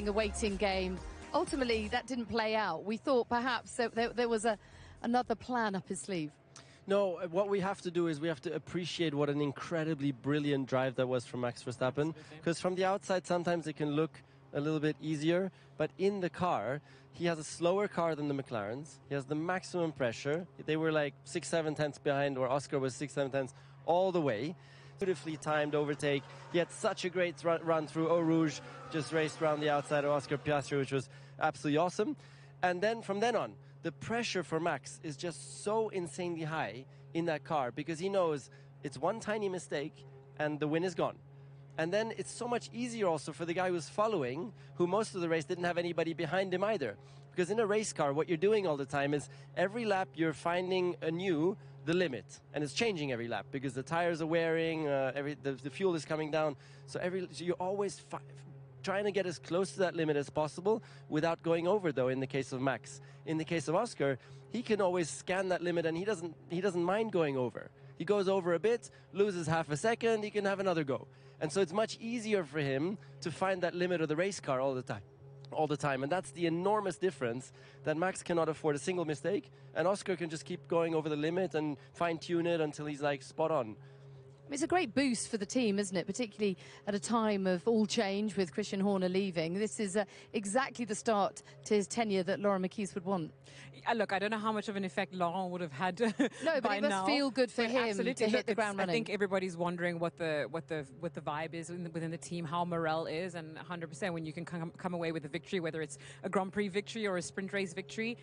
playing a waiting game. Ultimately, that didn't play out. We thought perhaps there was another plan up his sleeve. No, what we have to do is we have to appreciate what an incredibly brilliant drive that was from Max Verstappen. Because from the outside, sometimes it can look a little bit easier. But in the car, he has a slower car than the McLarens. He has the maximum pressure. They were like 6-7 tenths behind, or Oscar was 6-7 tenths all the way. Beautifully timed overtake. He had such a great run through Eau Rouge, just raced around the outside of Oscar Piastri, which was absolutely awesome. And then from then on, the pressure for Max is just so insanely high in that car because he knows it's one tiny mistake and the win is gone. And then it's so much easier also for the guy who's following, who most of the race didn't have anybody behind him either. Because in a race car, what you're doing all the time is every lap you're finding anew the limit, and it's changing every lap because the tires are wearing, the fuel is coming down. So you're always trying to get as close to that limit as possible without going over, though, in the case of Max. In the case of Oscar, he can always scan that limit, and he doesn't mind going over. He goes over a bit, loses half a second, he can have another go. And so it's much easier for him to find that limit of the race car all the time. And that's the enormous difference that Max cannot afford a single mistake, and Oscar can just keep going over the limit and fine-tune it until he's like spot on. It's a great boost for the team, isn't it? Particularly at a time of all change with Christian Horner leaving. This is exactly the start to his tenure that Laurent Mekies would want. Look, I don't know how much of an effect Laurent would have had. No, but it must feel good for him to hit the ground running. I think everybody's wondering what the vibe is within the team, how morale is, and 100% when you can come away with a victory, whether it's a Grand Prix victory or a sprint race victory,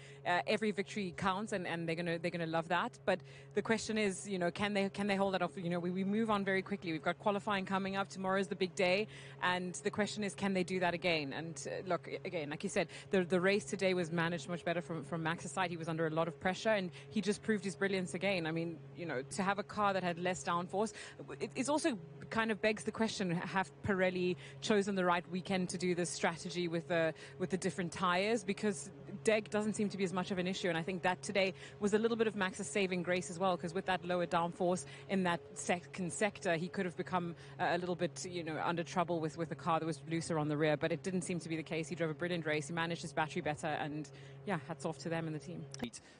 every victory counts, and they're gonna love that. But the question is, can they hold that off? We move on very quickly. We've got qualifying coming up. Tomorrow's the big day, and the question is, can they do that again? And look, again, like you said, the race today was managed much better from Max's side. He was under a lot of pressure, and he just proved his brilliance again. I mean, to have a car that had less downforce, it's also kind of begs the question: have Pirelli chosen the right weekend to do this strategy with the different tires? Because deg doesn't seem to be as much of an issue, and I think that today was a little bit of Max's saving grace as well, because with that lower downforce in that second sector, he could have become a little bit, under trouble with a car that was looser on the rear, but it didn't seem to be the case. He drove a brilliant race. He managed his battery better, and yeah, hats off to them and the team.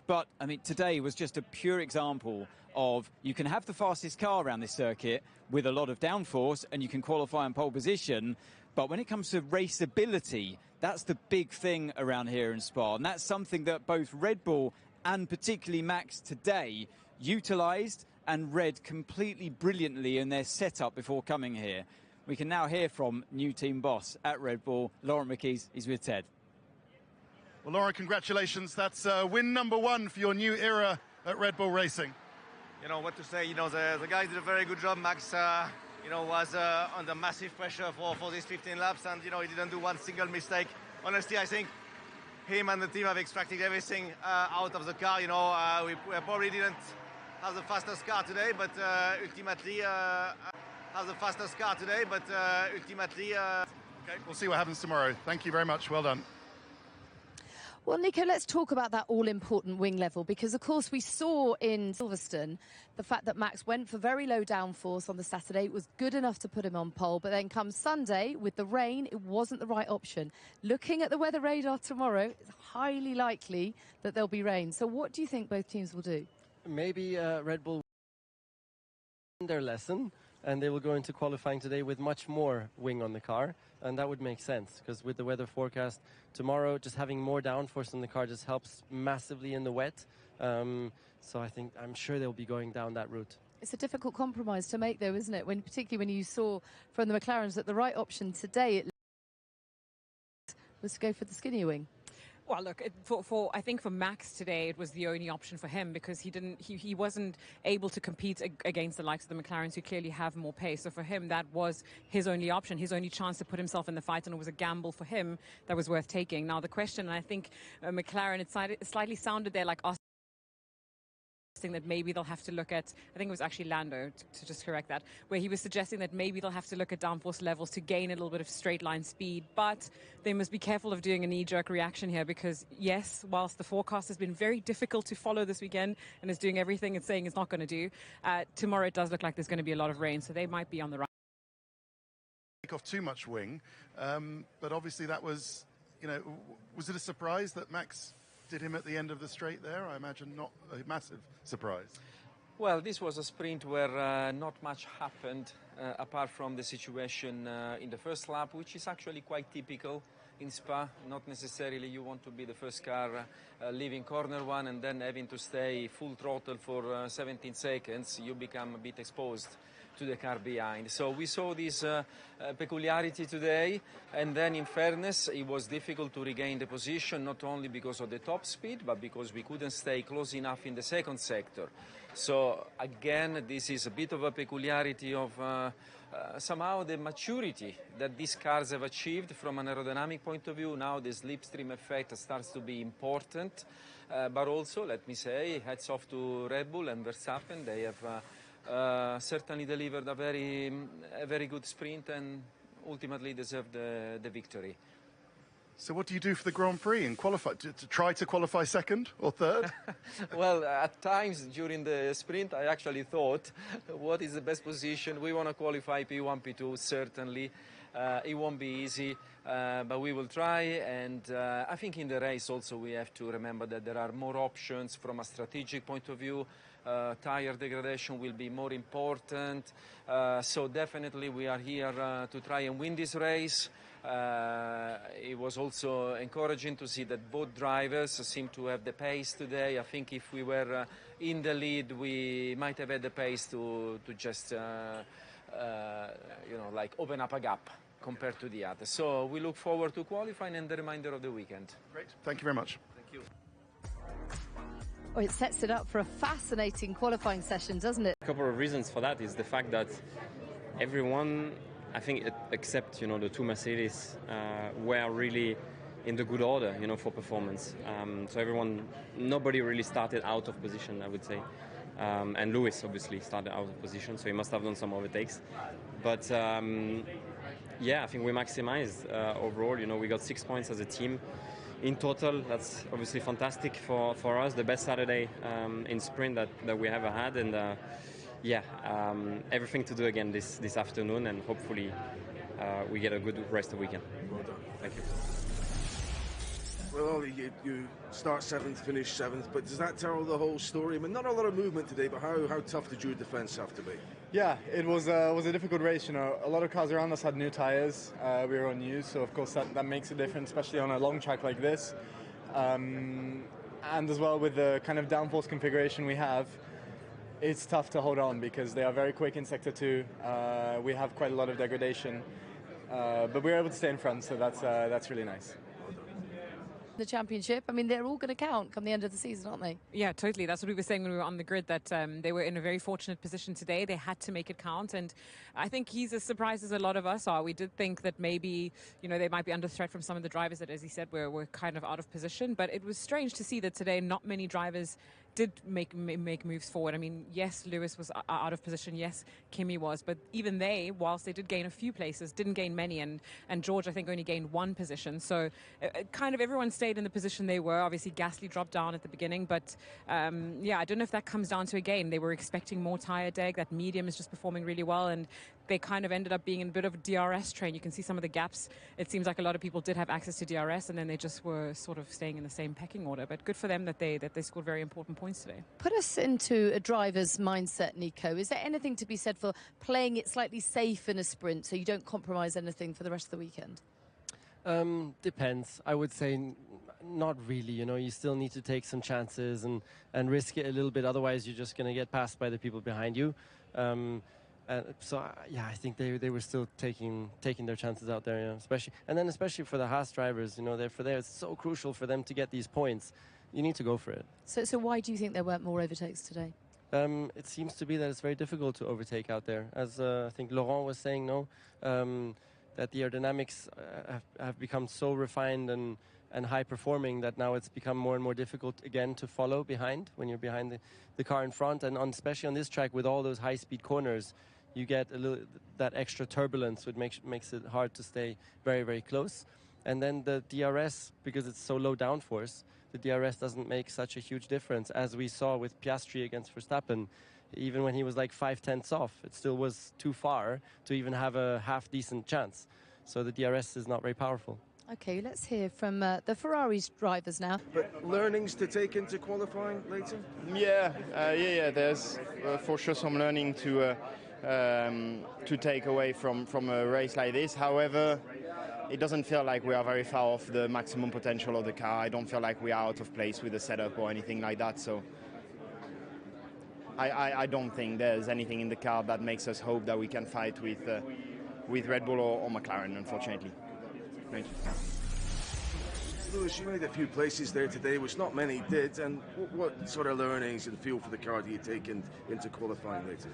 But, I mean, today was just a pure example of you can have the fastest car around this circuit with a lot of downforce and you can qualify in pole position, but when it comes to raceability, that's the big thing around here in Spa, and that's something that both Red Bull and particularly Max today utilised and read completely brilliantly in their setup before coming here. We can now hear from new team boss at Red Bull, Laurent Mekies. He's with Ted. Well, Laurent, congratulations. That's win number 1 for your new era at Red Bull Racing. What to say, the guys did a very good job. Max, was under massive pressure for these 15 laps, and, he didn't do one single mistake. Honestly, I think him and the team have extracted everything out of the car. We probably didn't have the fastest car today, but ultimately, Okay, we'll see what happens tomorrow. Thank you very much. Well done. Well, Nico, let's talk about that all-important wing level, because, of course, we saw in Silverstone the fact that Max went for very low downforce on the Saturday. It was good enough to put him on pole, but then come Sunday, with the rain, it wasn't the right option. Looking at the weather radar tomorrow, it's highly likely that there'll be rain. So what do you think both teams will do? Maybe Red Bull learned their lesson, and they will go into qualifying today with much more wing on the car, and that would make sense, because with the weather forecast tomorrow, just having more downforce in the car just helps massively in the wet. So I'm sure they'll be going down that route. It's a difficult compromise to make, though, isn't it? Particularly when you saw from the McLarens that the right option today was to go for the skinnier wing. Well, look, I think for Max today, it was the only option for him, because he wasn't able to compete against the likes of the McLarens, who clearly have more pace. So for him, that was his only option, his only chance to put himself in the fight, and it was a gamble for him that was worth taking. Now the question, and I think McLaren, it slightly sounded there like us, that maybe they'll have to look at, I think it was actually Lando, to just correct that, where he was suggesting that maybe they'll have to look at downforce levels to gain a little bit of straight line speed, but they must be careful of doing a knee-jerk reaction here, because yes, whilst the forecast has been very difficult to follow this weekend and is doing everything it's saying it's not going to do, tomorrow it does look like there's going to be a lot of rain, so they might be on the right. off too much wing, but obviously that was, was it a surprise that Max did him at the end of the straight there? I imagine not a massive surprise. Well, this was a sprint where not much happened apart from the situation in the first lap, which is actually quite typical in Spa. Not necessarily you want to be the first car leaving corner one and then having to stay full throttle for 17 seconds. You become a bit exposed to the car behind. So we saw this peculiarity today, and then in fairness it was difficult to regain the position, not only because of the top speed but because we couldn't stay close enough in the second sector. So again, this is a bit of a peculiarity of somehow the maturity that these cars have achieved from an aerodynamic point of view. Now the slipstream effect starts to be important, but also, let me say, hats off to Red Bull and Verstappen. They have certainly delivered a very good sprint and ultimately deserved the victory. So what do you do for the Grand Prix and qualify? To try to qualify second or third? Well, at times during the sprint I actually thought, what is the best position? We want to qualify P1, P2, certainly. It won't be easy, but we will try. And I think in the race also we have to remember that there are more options from a strategic point of view. Tire degradation will be more important. So definitely we are here to try and win this race. It was also encouraging to see that both drivers seem to have the pace today. I think if we were in the lead, we might have had the pace to just like open up a gap compared to the others. So we look forward to qualifying and the remainder of the weekend. Great. Thank you very much. Thank you. Oh, it sets it up for a fascinating qualifying session, doesn't it? A couple of reasons for that is the fact that everyone, I think, except the two Mercedes, were really in the good order, for performance. So nobody really started out of position, I would say. And Lewis obviously started out of position, so he must have done some overtakes. But I think we maximized overall. We got 6 points as a team. In total, that's obviously fantastic for us. The best Saturday in sprint that we ever had, and everything to do again this afternoon, and hopefully we get a good rest of the weekend. Well done. Thank you. Well, you start 7th, finish 7th, but does that tell the whole story? I mean, not a lot of movement today, but how tough did your defence have to be? Yeah, it was a difficult race. A lot of cars around us had new tyres. We were on new, so of course that makes a difference, especially on a long track like this. And as well with the kind of downforce configuration we have, it's tough to hold on because they are very quick in sector 2. We have quite a lot of degradation, but we were able to stay in front, so that's really nice. The championship, I mean, they're all going to count come the end of the season, aren't they? Yeah, totally. That's what we were saying when we were on the grid, that they were in a very fortunate position today. They had to make it count, and I think he's as surprised as a lot of us are. We did think that maybe, they might be under threat from some of the drivers that, as he said, were kind of out of position, but it was strange to see that today not many drivers did make moves forward. I mean, yes, Lewis was out of position. Yes, Kimi was. But even they, whilst they did gain a few places, didn't gain many. And George, I think, only gained 1 position. So kind of everyone stayed in the position they were. Obviously, Gasly dropped down at the beginning. But, I don't know if that comes down to, again, they were expecting more tyre deg. That medium is just performing really well. And they kind of ended up being in a bit of a DRS train. You can see some of the gaps. It seems like a lot of people did have access to DRS, and then they just were sort of staying in the same pecking order. But good for them that they scored very important points today. Put us into a driver's mindset, Nico. Is there anything to be said for playing it slightly safe in a sprint so you don't compromise anything for the rest of the weekend? Depends. I would say not really. You still need to take some chances and risk it a little bit. Otherwise, you're just going to get passed by the people behind you. I think they were still taking their chances out there, especially for the Haas drivers. It's so crucial for them to get these points. You need to go for it. So why do you think there weren't more overtakes today? It seems to be that it's very difficult to overtake out there. As I think Laurent was saying, that the aerodynamics have become so refined and high performing that now it's become more and more difficult again to follow behind when you're behind the car in front. And especially on this track with all those high-speed corners, you get that extra turbulence, which makes it hard to stay very, very close. And then the DRS, because it's so low downforce, the DRS doesn't make such a huge difference. As we saw with Piastri against Verstappen, even when he was like 5/10 off, it still was too far to even have a half decent chance. So the DRS is not very powerful. Okay, let's hear from the Ferrari's drivers now. But learnings to take into qualifying later? Yeah. There's for sure some learning to take away from a race like this. However, it doesn't feel like we are very far off the maximum potential of the car. I don't feel like we are out of place with the setup or anything like that. So I don't think there's anything in the car that makes us hope that we can fight with Red Bull or McLaren, unfortunately. Thank you. Lewis, you made a few places there today, which not many did. And what sort of learnings and feel for the car do you take into qualifying later?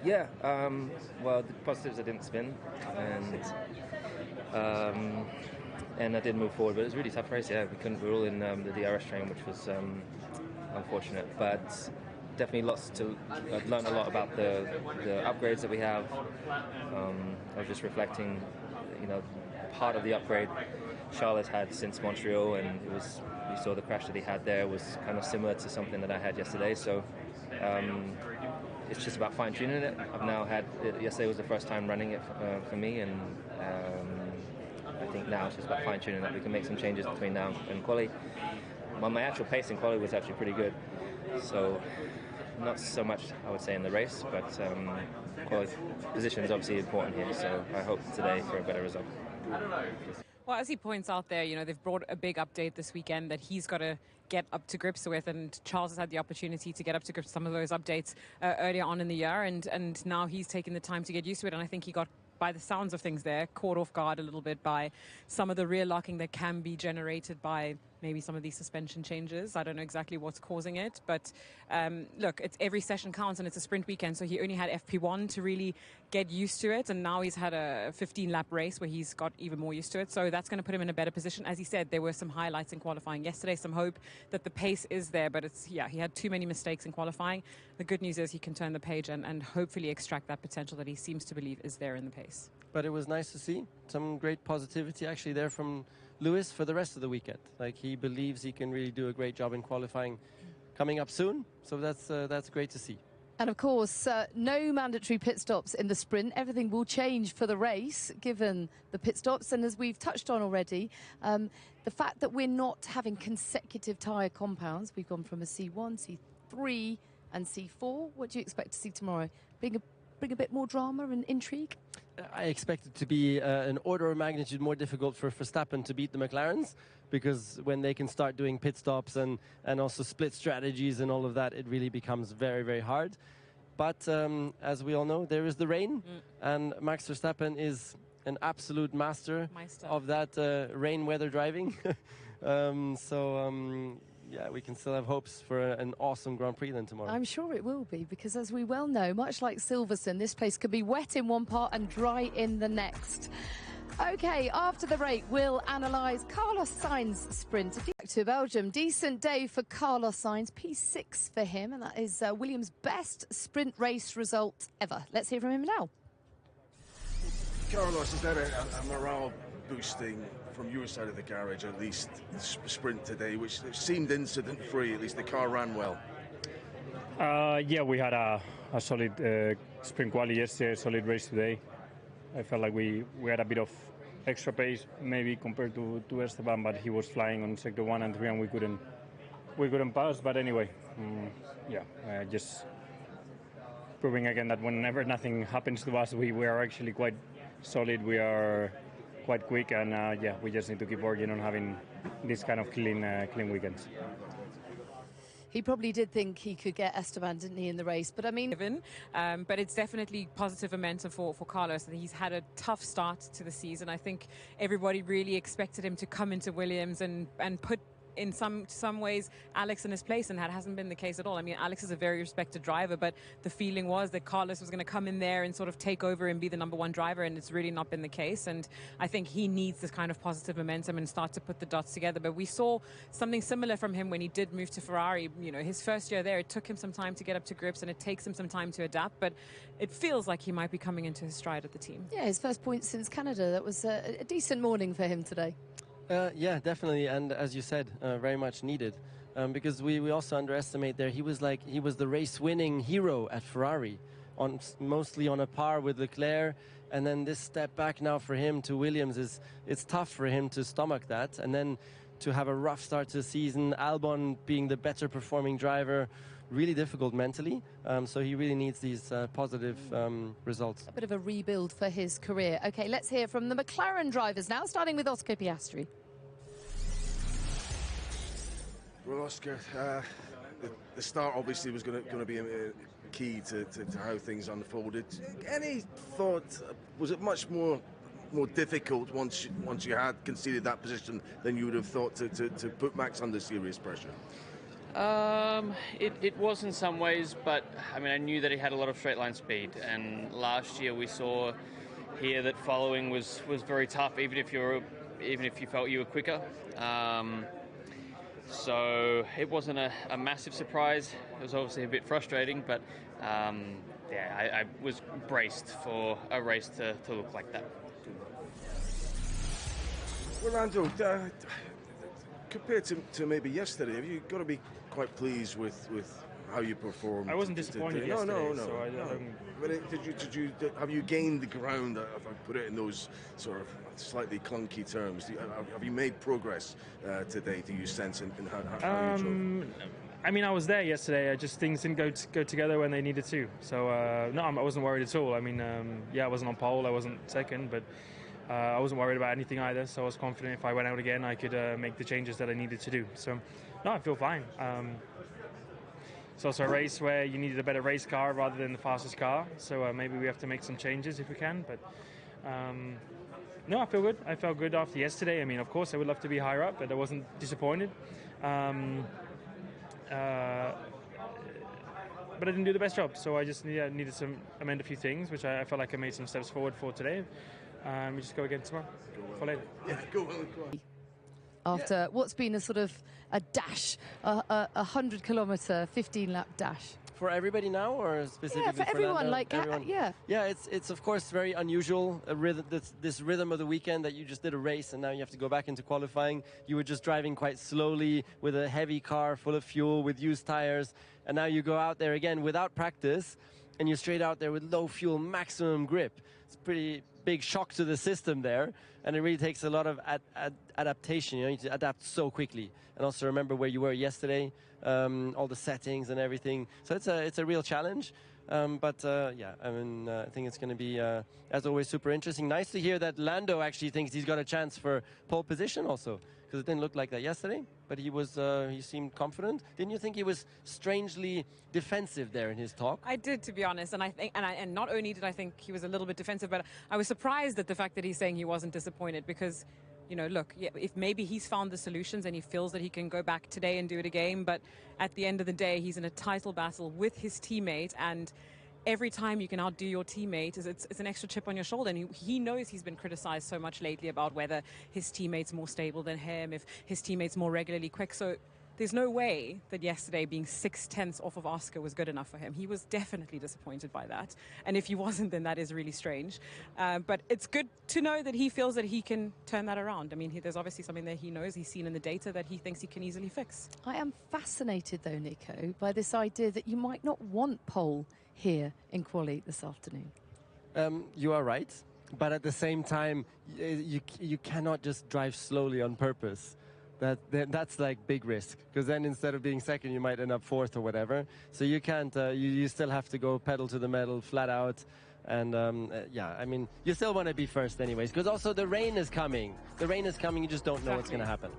Yeah, well, the positives I didn't spin, and I did move forward, but it was a really tough race. Yeah, we couldn't rule in the DRS train, which was unfortunate, but definitely I've learned a lot about the upgrades that we have. I was just reflecting, part of the upgrade Charles had since Montreal, and you saw the crash that he had there was kind of similar to something that I had yesterday. So it's just about fine-tuning it. I've now had it. Yesterday was the first time running it for me, and I think now it's just about fine-tuning that. We can make some changes between now and quali. Well, my actual pace in quali was actually pretty good, so not so much I would say in the race, but quali position is obviously important here. So I hope today for a better result. Well, as he points out there, they've brought a big update this weekend that he's got to get up to grips with, and Charles has had the opportunity to get up to grips with some of those updates earlier on in the year, and now he's taken the time to get used to it, and I think he got, by the sounds of things there, caught off guard a little bit by some of the rear locking that can be generated by maybe some of these suspension changes. I don't know exactly what's causing it, but look, it's every session counts, and it's a sprint weekend, so he only had FP1 to really get used to it, and now he's had a 15-lap race where he's got even more used to it, so that's going to put him in a better position. As he said, there were some highlights in qualifying yesterday, some hope that the pace is there, but he had too many mistakes in qualifying. The good news is he can turn the page and hopefully extract that potential that he seems to believe is there in the pace. But it was nice to see some great positivity actually there from Lewis for the rest of the weekend. Like, he believes he can really do a great job in qualifying coming up soon, so that's great to see. And of course, no mandatory pit stops in the sprint. Everything will change for the race, given the pit stops. And as we've touched on already, the fact that we're not having consecutive tyre compounds, we've gone from a C1, C3 and C4. What do you expect to see tomorrow? Bring a bit more drama and intrigue? I expect it to be an order of magnitude more difficult for Verstappen to beat the McLarens, because when they can start doing pit stops and also split strategies and all of that, it really becomes very, very hard. But as we all know, there is the rain, and Max Verstappen is an absolute master of that rain weather driving. Yeah, we can still have hopes for an awesome Grand Prix then tomorrow. I'm sure it will be, because as we well know, much like Silverstone, this place could be wet in one part and dry in the next. Okay, after the break, we'll analyse Carlos Sainz's sprint. Back to Belgium, decent day for Carlos Sainz, P6 for him, and that is Williams' best sprint race result ever. Let's hear from him now. Carlos, is that a morale boosting from your side of the garage, at least sprint today, which seemed incident-free? At least the car ran well. Yeah, we had a solid sprint quali yesterday, solid race today. I felt like we had a bit of extra pace maybe compared to Esteban, but he was flying on sector 1 and 3 and we couldn't pass. But anyway, just proving again that whenever nothing happens to us, we are actually quite solid. We are quite quick, and we just need to keep working on having this kind of clean weekends. He probably did think he could get Esteban, didn't he, in the race? But I mean, but it's definitely positive momentum for Carlos. He's had a tough start to the season. I think everybody really expected him to come into Williams and put in some ways Alex in his place, and that hasn't been the case at all. I mean, Alex is a very respected driver, but the feeling was that Carlos was going to come in there and sort of take over and be the number one driver, and it's really not been the case. And I think he needs this kind of positive momentum and start to put the dots together. But we saw something similar from him when he did move to Ferrari. You know, his first year there, it took him some time to get up to grips, and it takes him some time to adapt, but it feels like he might be coming into his stride at the team. Yeah, his first point since Canada. That was a decent morning for him today. Yeah, definitely, and as you said, very much needed. because we also underestimate there. He was the race-winning hero at Ferrari, mostly on a par with Leclerc. And then this step back now for him to Williams it's tough for him to stomach that. And then to have a rough start to the season, Albon being the better performing driver, really difficult mentally. So he really needs these positive results. A bit of a rebuild for his career. Okay, let's hear from the McLaren drivers now, starting with Oscar Piastri. Well, Oscar, the start obviously was going to be key to how things unfolded. Any thought, was it much more difficult once you had conceded that position than you would have thought to put Max under serious pressure? It was in some ways, but I mean, I knew that he had a lot of straight line speed, and last year we saw here that following was very tough, even if you felt you were quicker. So it wasn't a massive surprise. It was obviously a bit frustrating, but yeah, I was braced for a race to look like that. Well, Lando, compared to maybe yesterday, have you got to be quite pleased with how you performed? I wasn't disappointed yesterday. No. So I don't... But have you gained the ground, if I put it in those sort of slightly clunky terms? Have you made progress today, do you sense, in how you drove? I mean, I was there yesterday. Things didn't go together when they needed to. So, no, I wasn't worried at all. I mean, yeah, I wasn't on pole, I wasn't second, but I wasn't worried about anything either. So I was confident if I went out again, I could make the changes that I needed to do. So, no, I feel fine. It's also a race where you needed a better race car rather than the fastest car. So maybe we have to make some changes if we can. But no, I feel good. I felt good after yesterday. I mean, of course, I would love to be higher up, but I wasn't disappointed. But I didn't do the best job. So I just needed to amend a few things, which I felt like I made some steps forward for today. We just go again tomorrow. For later. Yeah, go on. After what's been a sort of a dash, a 100-kilometer, 15-lap dash. For everybody now, or specifically for everyone? everyone? Yeah, it's of course very unusual. This rhythm of the weekend that you just did a race and now you have to go back into qualifying. You were just driving quite slowly with a heavy car full of fuel with used tires, and now you go out there again without practice, and you're straight out there with low fuel, maximum grip. It's a pretty big shock to the system there, and it really takes a lot of adaptation. You need to adapt so quickly, and also remember where you were yesterday, all the settings and everything. So it's a real challenge. Yeah, I mean, I think it's going to be, as always, super interesting. Nice to hear that Lando actually thinks he's got a chance for pole position also, because it didn't look like that yesterday. But he seemed confident. Didn't you think he was strangely defensive there in his talk? I did, to be honest, and I think, and not only did I think he was a little bit defensive, but I was surprised at the fact that he's saying he wasn't disappointed, because, you know, look, yeah, if maybe he's found the solutions and he feels that he can go back today and do it again, but at the end of the day, he's in a title battle with his teammate, and every time you can outdo your teammate, it's an extra chip on your shoulder. And he knows he's been criticized so much lately about whether his teammate's more stable than him, if his teammate's more regularly quick. So there's no way that yesterday being 6/10 off of Oscar was good enough for him. He was definitely disappointed by that. And if he wasn't, then that is really strange. But it's good to know that he feels that he can turn that around. I mean, there's obviously something that he knows, he's seen in the data that he thinks he can easily fix. I am fascinated, though, Nico, by this idea that you might not want pole here in quali this afternoon. You are right, but at the same time, you cannot just drive slowly on purpose. That's like big risk, because then instead of being second, you might end up fourth or whatever. So you can't. You still have to go pedal to the metal, flat out. And yeah, I mean, you still want to be first anyways, because also the rain is coming. The rain is coming. You just don't know what's going to happen.